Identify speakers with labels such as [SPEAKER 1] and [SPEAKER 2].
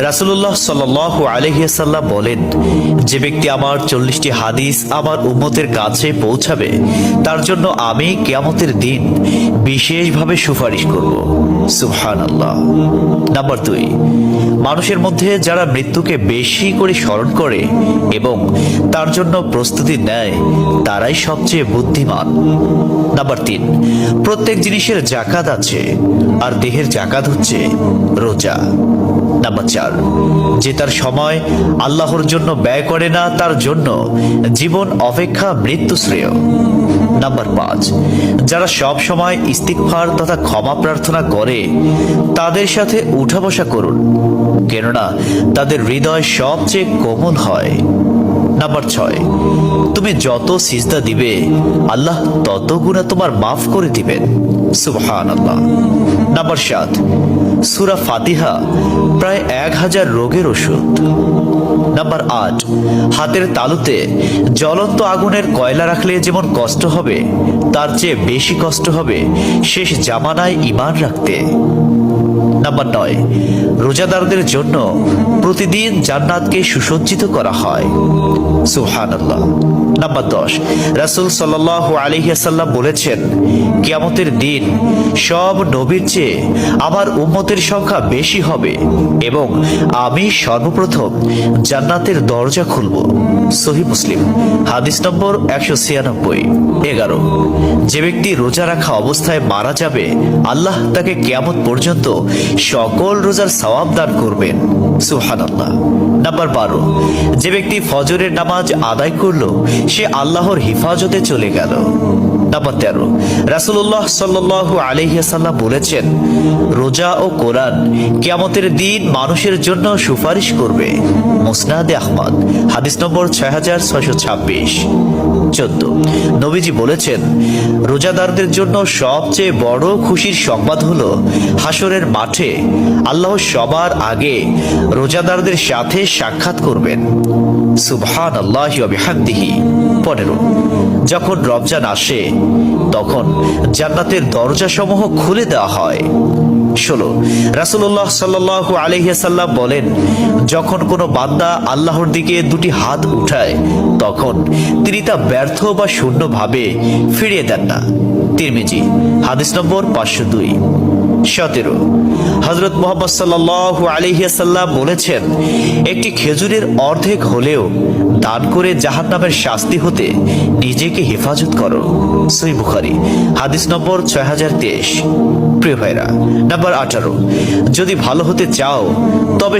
[SPEAKER 1] রাসূলুল্লাহ সাল্লাল্লাহু আলাইহি ওয়াসাল্লাম বলেন, যে ব্যক্তি আমার 40টি হাদিস আমার উম্মতের কাছে পৌঁছাবে তার জন্য আমি কিয়ামতের দিন বিশেষভাবে সুপারিশ করব। সুবহানাল্লাহ। নাম্বার 2, মানুষের মধ্যে যারা মৃত্যুকে বেশি করে স্মরণ করে এবং তার জন্য প্রস্তুতি নেয় তারাই সবচেয়ে বুদ্ধিমান। নাম্বার 3, প্রত্যেক জিনিসের জাকাত আছে আর দেহের জাকাত হচ্ছে রোজা। নাম্বার 4, যে তার সময় আল্লাহর জন্য ব্যয় করে না তার জন্য জীবন অপেক্ষা মৃত্যু শ্রেয়। নাম্বার 5, যারা সব সময় ইস্তিগফার তথা ক্ষমা প্রার্থনা করে তাদের সাথে উঠা বসা করুন, কেননা তাদের হৃদয় সবচেয়ে কোমল হয়। নাম্বার 6, তুমি যত সিজদা দিবে আল্লাহ তত গুনাহ তোমার মাফ করে দিবেন। সুবহানাল্লাহ। নাম্বার 7, সূরা ফাতিহা প্রায় 1000 রোগের ওষুধ। নাম্বার 8, হাতের তালুতে জ্বলন্ত আগুনের কয়লা রাখলে যেমন কষ্ট হবে তার চেয়ে বেশি কষ্ট হবে শেষ জামানায় ঈমান রাখতে। নাম্বার 9, রোজাদারদের জন্য প্রতিদিন জান্নাতকে সুসজ্জিত করা হয়। সুবহানাল্লাহ। নাম্বার 10, রাসূল সাল্লাল্লাহু আলাইহি ওয়াসাল্লাম বলেছেন, কিয়ামতের দিন সব নবীর চেয়ে আমার উম্মতের সংখ্যা বেশি হবে এবং আমি সর্বপ্রথম জান্নাতের দরজা খুলব। সহিহ মুসলিম, হাদিস নম্বর 196। 11, যে ব্যক্তি রোজা রাখা অবস্থায় মারা যাবে আল্লাহ তাকে কিয়ামত পর্যন্ত সকল রোজার সওয়াব দান করবেন। সুবহানাল্লাহ। নাম্বার 12, যে ব্যক্তি ফজরের নামাজ আদায় করলো সে আল্লাহর হিফাজতে চলে গেল। নাম্বার 13, রাসূলুল্লাহ সাল্লাল্লাহু আলাইহি ওয়াসাল্লাম বলেছেন, রোজা ও কোরআন কিয়ামতের দিন মানুষের জন্য সুপারিশ করবে। মুসনাদে আহমদ, হাদিস নম্বর 6626। 14, নবীজি বলেছেন, রোজাদারদের জন্য সবচেয়ে বড় খুশির সংবাদ হলো হাসরের মাঠে আল্লাহ সবার আগে রোজাদারদের সাথে সাক্ষাৎ করবেন। সুবহানাল্লাহি ওয়া বিহামদিহি। 15, যখন রমজান আসে তখন জান্নাতের দরজাসমূহ খুলে দেওয়া হয়। 16, রাসূলুল্লাহ সাল্লাল্লাহু আলাইহি ওয়াসাল্লাম বলেন, যখন কোনো বান্দা আল্লাহর দিকে দুটি হাত উঠায় তখন তিনি তা ব্যর্থ বা শূন্যভাবে ফিরিয়ে দেন না। তিরমিজি, হাদিস নম্বর 502। 17, হযরত মুহাম্মদ সাল্লাল্লাহু আলাইহি ওয়াসাল্লাম বলেছেন, একটি খেজুরের অর্ধেক হলেও দান করে জাহান্নামের শাস্তি হতে নিজেকে হেফাজত করো। সহিহ বুখারী, হাদিস নম্বর 6023। প্রিয় ভাইরা, নাম্বার 18, যদি ভালো হতে চাও তবে